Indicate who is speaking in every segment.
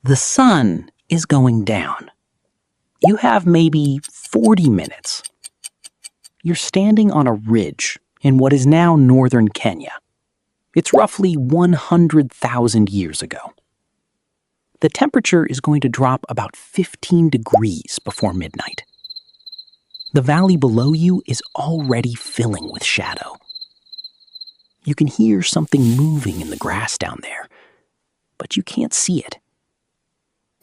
Speaker 1: The sun is going down. You have maybe 40 minutes. You're standing on a ridge in what is now northern Kenya. It's roughly 100,000 years ago. The temperature is going to drop about 15 degrees before midnight. The valley below you is already filling with shadow. You can hear something moving in the grass down there, but you can't see it.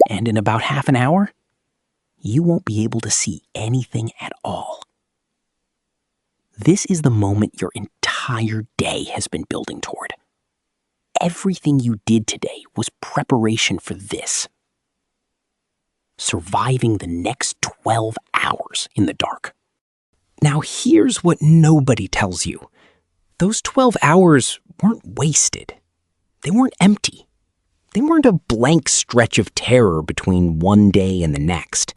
Speaker 1: And in about half an hour, you won't be able to see anything at all. This is the moment your entire day has been building toward. Everything you did today was preparation for this. Surviving the next 12 hours in the dark. Now here's what nobody tells you. Those 12 hours weren't wasted. They weren't empty. They weren't a blank stretch of terror between one day and the next.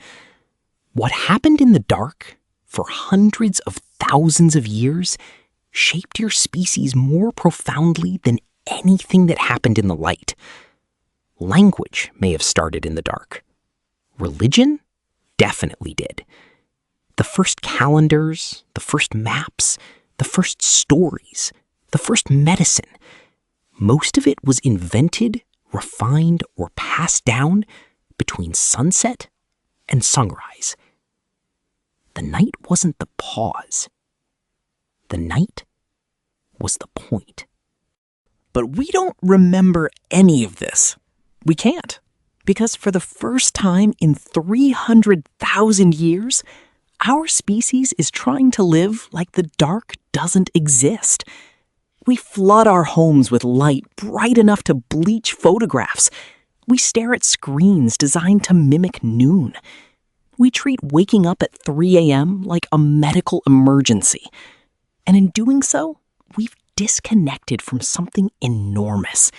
Speaker 1: What happened in the dark for hundreds of thousands of years shaped your species more profoundly than anything that happened in the light. Language may have started in the dark. Religion definitely did. The first calendars, the first maps, the first stories, the first medicine. Most of it was invented, refined, or passed down between sunset and sunrise. The night wasn't the pause. The night was the point. But we don't remember any of this. We can't. Because for the first time in 300,000 years, our species is trying to live like the dark doesn't exist. We flood our homes with light bright enough to bleach photographs. We stare at screens designed to mimic noon. We treat waking up at 3 a.m. like a medical emergency. And in doing so, we've disconnected from something enormous.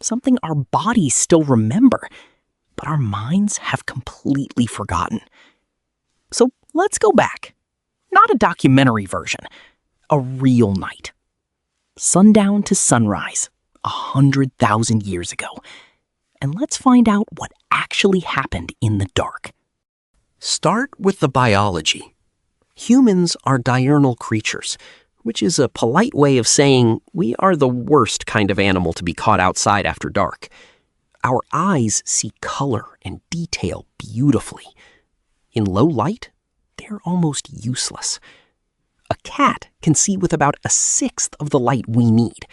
Speaker 1: Something our bodies still remember, but our minds have completely forgotten. So let's go back. Not a documentary version, a real night. Sundown to sunrise, 100,000 years ago. And let's find out what actually happened in the dark. Start with the biology. Humans are diurnal creatures, which is a polite way of saying we are the worst kind of animal to be caught outside after dark. Our eyes see color and detail beautifully. In low light, they're almost useless. A cat can see with about a sixth of the light we need.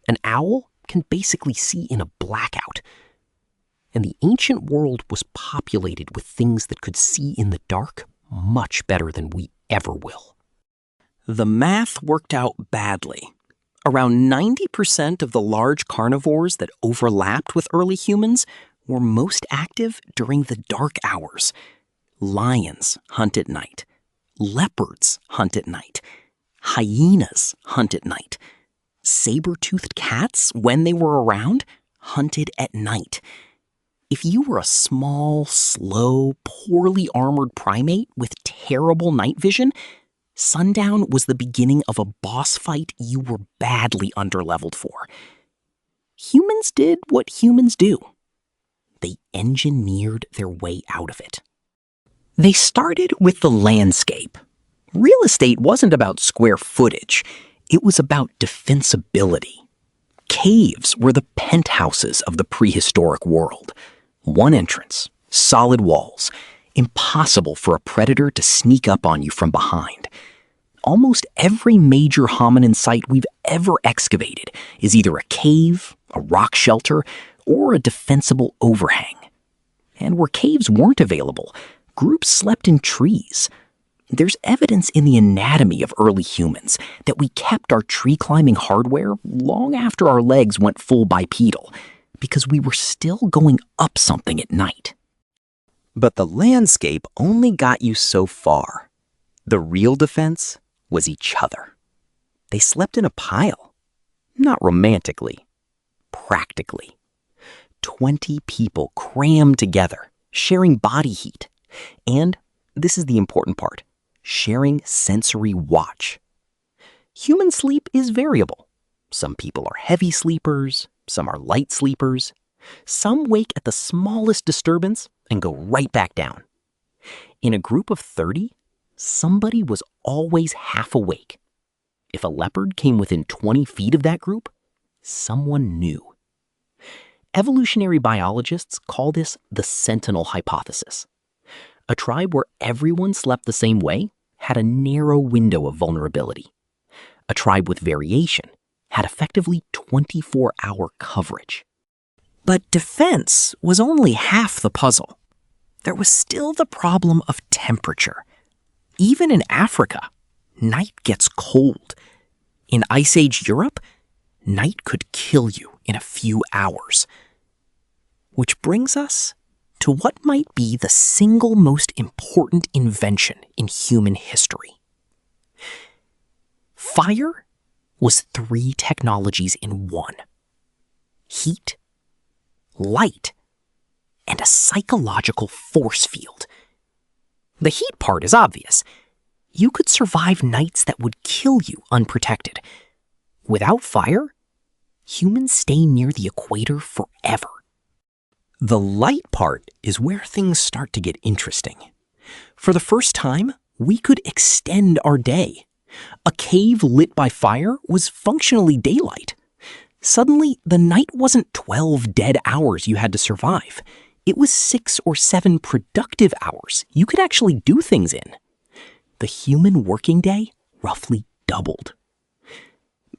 Speaker 1: An owl can basically see in a blackout. And the ancient world was populated with things that could see in the dark much better than we ever will. The math worked out badly. Around 90% of the large carnivores that overlapped with early humans were most active during the dark hours. Lions hunt at night. Leopards hunt at night. Hyenas hunt at night. Saber-toothed cats, when they were around, hunted at night. If you were a small, slow, poorly armored primate with terrible night vision, sundown was the beginning of a boss fight you were badly underleveled for. Humans did what humans do. They engineered their way out of it. They started with the landscape. Real estate wasn't about square footage. It was about defensibility. Caves were the penthouses of the prehistoric world. One entrance, solid walls, impossible for a predator to sneak up on you from behind. Almost every major hominin site we've ever excavated is either a cave, a rock shelter, or a defensible overhang. And where caves weren't available, groups slept in trees. There's evidence in the anatomy of early humans that we kept our tree-climbing hardware long after our legs went full bipedal, because we were still going up something at night. But the landscape only got you so far. The real defense was each other. They slept in a pile. Not romantically, practically. 20 people crammed together, sharing body heat. And, this is the important part, sharing sensory watch. Human sleep is variable. Some people are heavy sleepers, some are light sleepers. Some wake at the smallest disturbance and go right back down. In a group of 30, somebody was always half awake. If a leopard came within 20 feet of that group, someone knew. Evolutionary biologists call this the sentinel hypothesis. A tribe where everyone slept the same way had a narrow window of vulnerability. A tribe with variation had effectively 24-hour coverage. But defense was only half the puzzle. There was still the problem of temperature. Even in Africa, night gets cold. In Ice Age Europe, night could kill you in a few hours. Which brings us to what might be the single most important invention in human history. Fire was 3 technologies in one: heat, light, and a psychological force field. The heat part is obvious. You could survive nights that would kill you unprotected. Without fire, humans stay near the equator forever. The light part is where things start to get interesting. For the first time, we could extend our day. A cave lit by fire was functionally daylight. Suddenly, the night wasn't 12 dead hours you had to survive. It was 6 or 7 productive hours you could actually do things in. The human working day roughly doubled.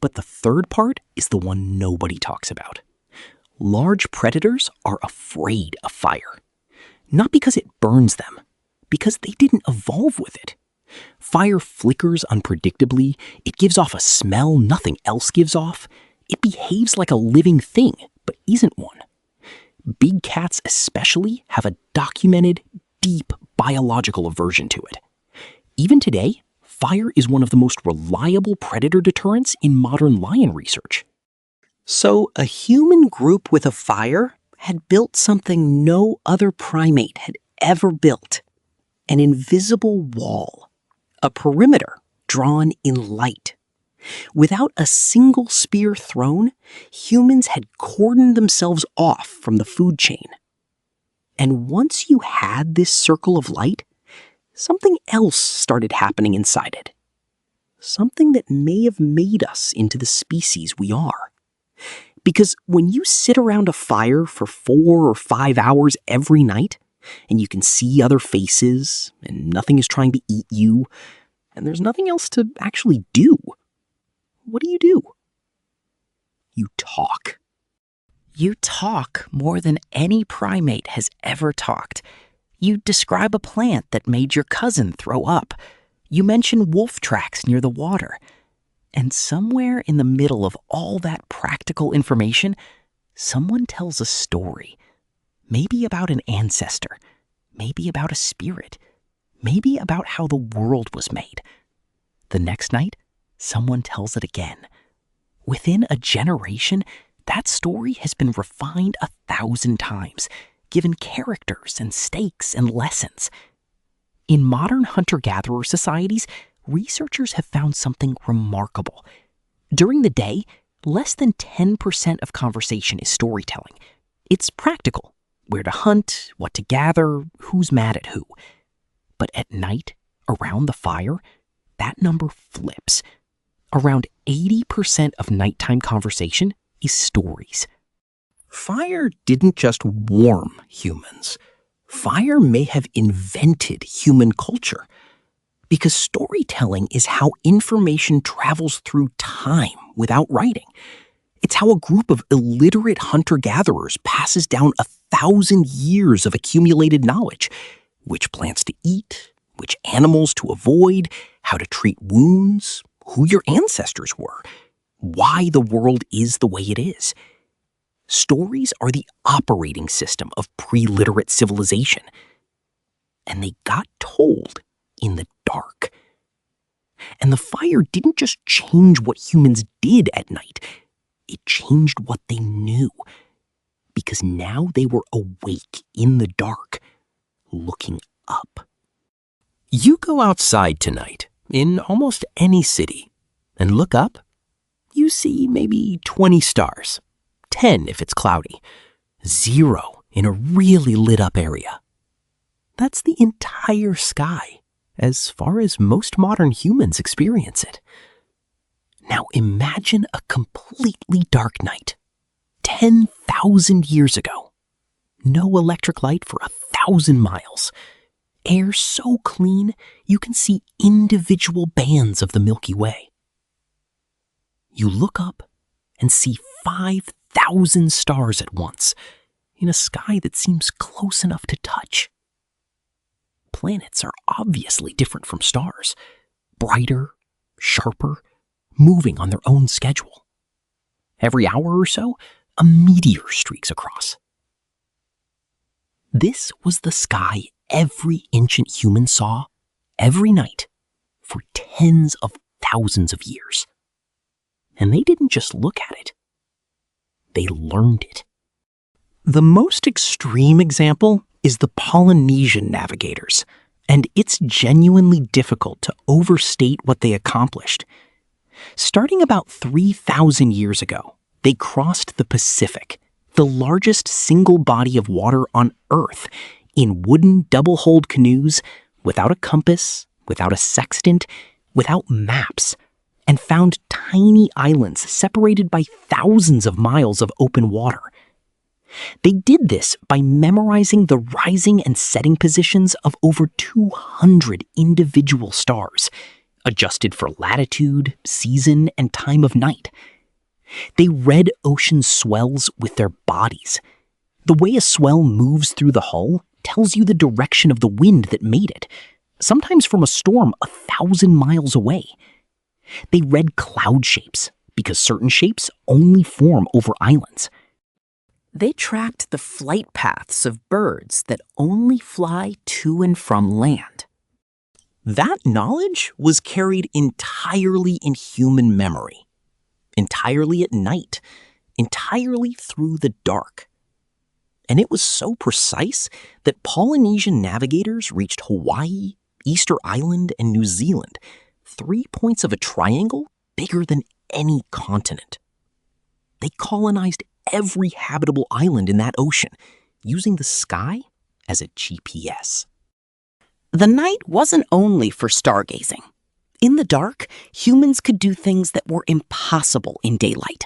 Speaker 1: But the third part is the one nobody talks about. Large predators are afraid of fire. Not because it burns them, because they didn't evolve with it. Fire flickers unpredictably, it gives off a smell nothing else gives off. It behaves like a living thing, but isn't one. Big cats especially have a documented, deep biological aversion to it. Even today, fire is one of the most reliable predator deterrents in modern lion research. So a human group with a fire had built something no other primate had ever built: an invisible wall, a perimeter drawn in light. Without a single spear thrown, humans had cordoned themselves off from the food chain. And once you had this circle of light, something else started happening inside it. Something that may have made us into the species we are. Because when you sit around a fire for 4 or 5 hours every night, and you can see other faces, and nothing is trying to eat you, and there's nothing else to actually do, what do? You talk. You talk more than any primate has ever talked. You describe a plant that made your cousin throw up. You mention wolf tracks near the water. And somewhere in the middle of all that practical information, someone tells a story. Maybe about an ancestor. Maybe about a spirit. Maybe about how the world was made. The next night, someone tells it again. Within a generation, that story has been refined 1,000 times, given characters and stakes and lessons. In modern hunter-gatherer societies, researchers have found something remarkable. During the day, less than 10% of conversation is storytelling. It's practical: where to hunt, what to gather, who's mad at who. But at night, around the fire, that number flips. Around 80% of nighttime conversation is stories. Fire didn't just warm humans. Fire may have invented human culture. Because storytelling is how information travels through time without writing. It's how a group of illiterate hunter-gatherers passes down 1,000 years of accumulated knowledge. Which plants to eat, which animals to avoid, how to treat wounds, who your ancestors were, why the world is the way it is. Stories are the operating system of pre-literate civilization. And they got told in the dark. And the fire didn't just change what humans did at night. It changed what they knew. Because now they were awake in the dark, looking up. You go outside tonight, in almost any city, and look up, you see maybe 20 stars, 10 if it's cloudy, 0 in a really lit up area. That's the entire sky, as far as most modern humans experience it. Now imagine a completely dark night, 10,000 years ago. No electric light for 1,000 miles. Air so clean you can see individual bands of the Milky Way. You look up and see 5,000 stars at once in a sky that seems close enough to touch. Planets are obviously different from stars, brighter, sharper, moving on their own schedule. Every hour or so, a meteor streaks across. This was the sky every ancient human saw every night for tens of thousands of years. And they didn't just look at it. They learned it. The most extreme example is the Polynesian navigators, and it's genuinely difficult to overstate what they accomplished. Starting about 3,000 years ago, they crossed the Pacific, the largest single body of water on Earth, in wooden double-hulled canoes, without a compass, without a sextant, without maps, and found tiny islands separated by thousands of miles of open water. They did this by memorizing the rising and setting positions of over 200 individual stars, adjusted for latitude, season, and time of night. They read ocean swells with their bodies. The way a swell moves through the hull tells you the direction of the wind that made it, sometimes from a storm 1,000 miles away. They read cloud shapes, because certain shapes only form over islands. They tracked the flight paths of birds that only fly to and from land. That knowledge was carried entirely in human memory, entirely at night, entirely through the dark. And it was so precise that Polynesian navigators reached Hawaii, Easter Island, and New Zealand, 3 points of a triangle bigger than any continent. They colonized every habitable island in that ocean, using the sky as a GPS. The night wasn't only for stargazing. In the dark, humans could do things that were impossible in daylight.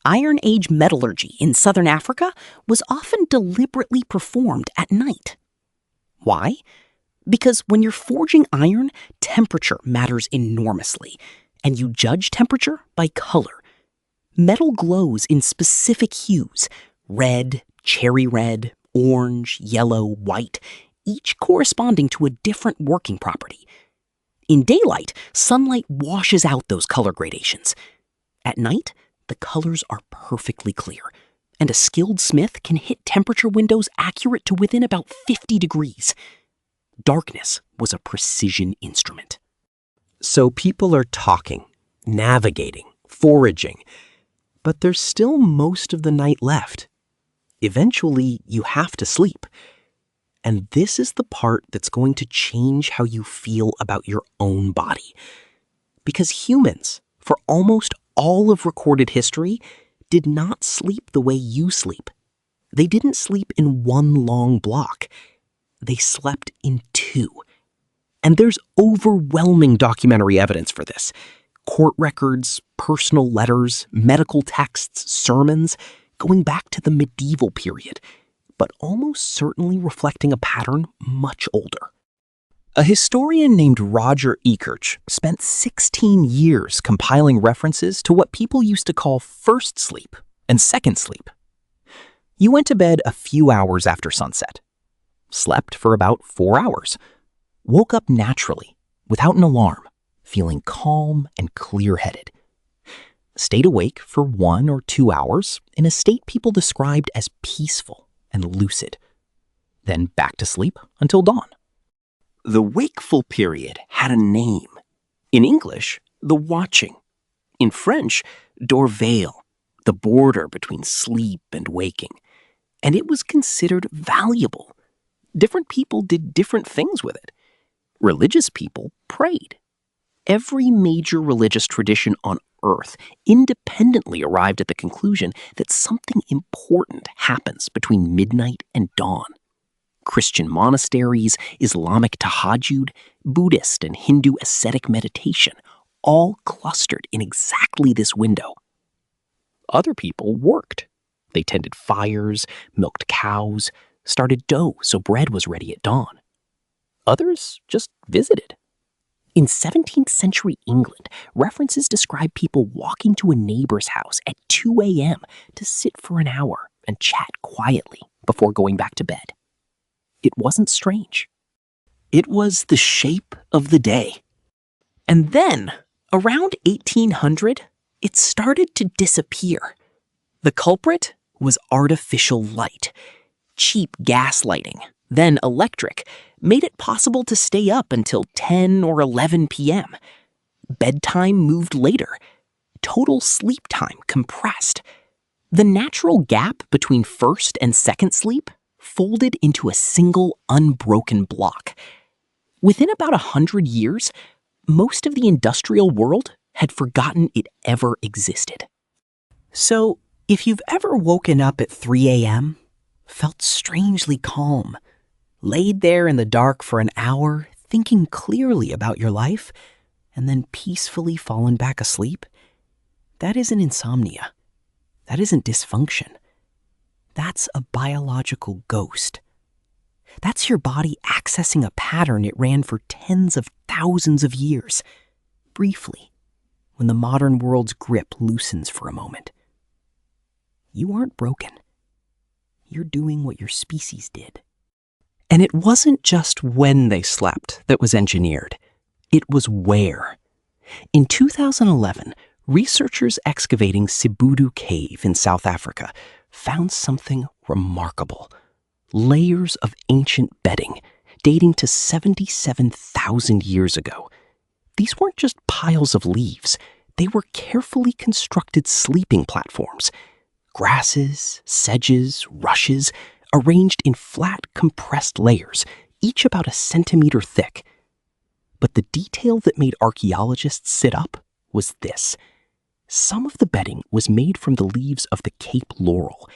Speaker 1: Iron Age metallurgy in southern Africa was often deliberately performed at night. Why? Because when you're forging iron, temperature matters enormously, and you judge temperature by color. Metal glows in specific hues: red, cherry red, orange, yellow, white, each corresponding to a different working property. In daylight, sunlight washes out those color gradations. At night, the colors are perfectly clear, and a skilled smith can hit temperature windows accurate to within about 50 degrees. Darkness was a precision instrument. So people are talking, navigating, foraging, but there's still most of the night left. Eventually, you have to sleep. And this is the part that's going to change how you feel about your own body. Because humans, for almost all of recorded history, did not sleep the way you sleep. They didn't sleep in one long block. They slept in two. And there's overwhelming documentary evidence for this. Court records, personal letters, medical texts, sermons, going back to the medieval period, but almost certainly reflecting a pattern much older. A historian named Roger Ekirch spent 16 years compiling references to what people used to call first sleep and second sleep. You went to bed a few hours after sunset, slept for about 4 hours, woke up naturally, without an alarm, feeling calm and clear-headed. Stayed awake for 1 or 2 hours in a state people described as peaceful and lucid. Then back to sleep until dawn. The wakeful period had a name. In English, the watching. In French, dorveil, the border between sleep and waking. And it was considered valuable. Different people did different things with it. Religious people prayed. Every major religious tradition on Earth independently arrived at the conclusion that something important happens between midnight and dawn. Christian monasteries, Islamic tahajjud, Buddhist and Hindu ascetic meditation, all clustered in exactly this window. Other people worked. They tended fires, milked cows, started dough so bread was ready at dawn. Others just visited. In 17th century England, references describe people walking to a neighbor's house at 2 a.m. to sit for an hour and chat quietly before going back to bed. It wasn't strange. It was the shape of the day. And then, around 1800, it started to disappear. The culprit was artificial light. Cheap gas lighting, then electric, made it possible to stay up until 10 or 11 p.m. Bedtime moved later. Total sleep time compressed. The natural gap between first and second sleep folded into a single unbroken block. Within about 100 years, most of the industrial world had forgotten it ever existed. So, if you've ever woken up at 3 a.m., felt strangely calm, laid there in the dark for an hour, thinking clearly about your life, and then peacefully fallen back asleep, that isn't insomnia. That isn't dysfunction. That's a biological ghost. That's your body accessing a pattern it ran for tens of thousands of years, briefly, when the modern world's grip loosens for a moment. You aren't broken. You're doing what your species did. And it wasn't just when they slept that was engineered. It was where. In 2011, researchers excavating Sibudu Cave in South Africa found something remarkable. Layers of ancient bedding dating to 77,000 years ago. These weren't just piles of leaves. They were carefully constructed sleeping platforms. Grasses, sedges, rushes, arranged in flat, compressed layers, each about a centimeter thick. But the detail that made archaeologists sit up was this. Some of the bedding was made from the leaves of the Cape laurel,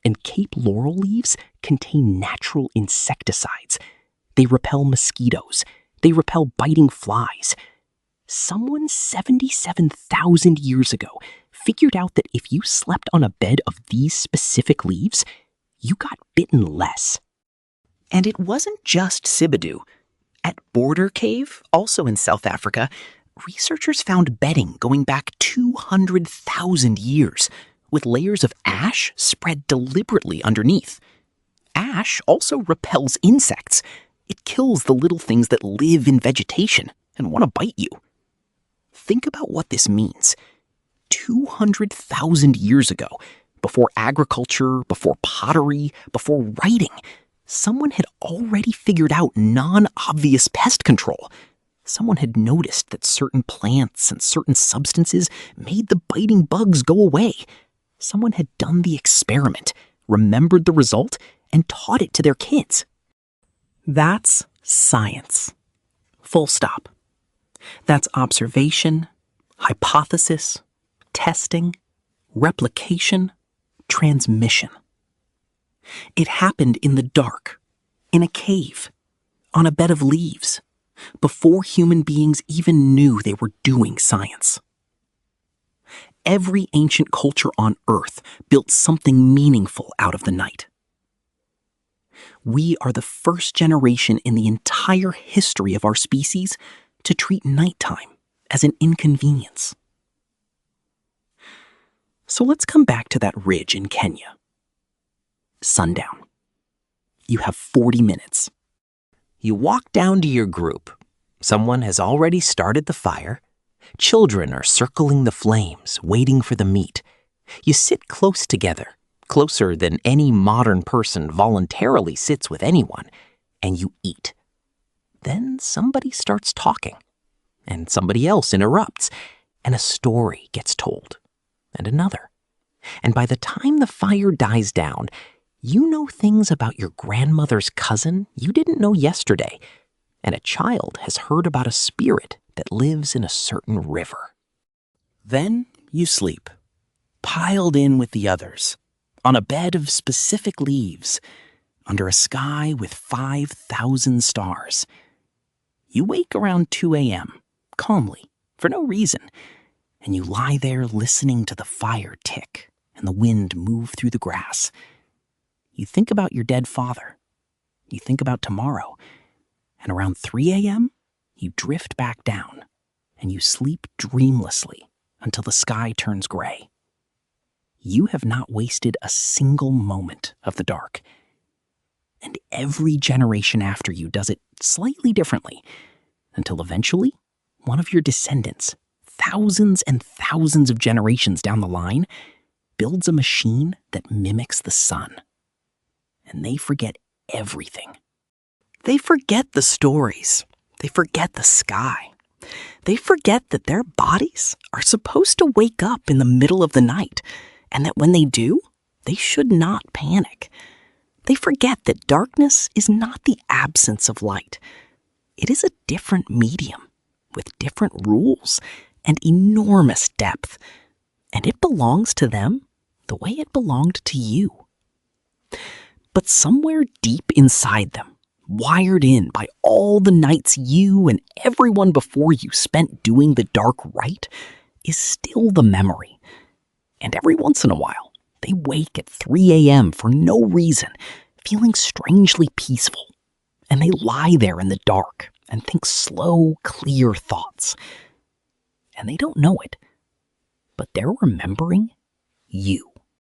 Speaker 1: and Cape laurel leaves contain natural insecticides. They repel mosquitoes. They repel biting flies. Someone 77,000 years ago figured out that if you slept on a bed of these specific leaves, you got bitten less. And it wasn't just Sibudu. At Border Cave, also in South Africa, researchers found bedding going back 200,000 years, with layers of ash spread deliberately underneath. Ash also repels insects. It kills the little things that live in vegetation and want to bite you. Think about what this means. 200,000 years ago, before agriculture, before pottery, before writing, someone had already figured out non-obvious pest control. Someone had noticed that certain plants and certain substances made the biting bugs go away. Someone had done the experiment, remembered the result, and taught it to their kids. That's science. Full stop. That's observation, hypothesis, testing, replication, transmission. It happened in the dark, in a cave, on a bed of leaves, before human beings even knew they were doing science. Every ancient culture on Earth built something meaningful out of the night. We are the first generation in the entire history of our species to treat nighttime as an inconvenience. So let's come back to that ridge in Kenya. Sundown. You have 40 minutes. You walk down to your group. Someone has already started the fire. Children are circling the flames, waiting for the meat. You sit close together, closer than any modern person voluntarily sits with anyone, and you eat. Then somebody starts talking, and somebody else interrupts, and a story gets told, and another. And by the time the fire dies down, you know things about your grandmother's cousin you didn't know yesterday, and a child has heard about a spirit that lives in a certain river. Then
Speaker 2: you sleep, piled in with the others, on a bed of specific leaves, under a sky with 5,000 stars. You wake around 2 a.m., calmly, for no reason, and you lie there listening to the fire tick and the wind move through the grass. You think about your dead father. You think about tomorrow. And around 3 a.m., you drift back down, and you sleep dreamlessly until the sky turns gray. You have not wasted a single moment of the dark. And every generation after you does it slightly differently, until eventually, one of your descendants, thousands and thousands of generations down the line, builds a machine that mimics the sun. And they forget everything. They forget the stories. They forget the sky. They forget that their bodies are supposed to wake up in the middle of the night, and that when they do, they should not panic. They forget that darkness is not the absence of light. It is a different medium with different rules and enormous depth, and it belongs to them the way it belonged to you. But somewhere deep inside them, wired in by all the nights you and everyone before you spent doing the dark right, is still the memory. And every once in a while, they wake at 3 a.m. for no reason, feeling strangely peaceful. And they lie there in the dark and think slow, clear thoughts. And they don't know it, but they're remembering you.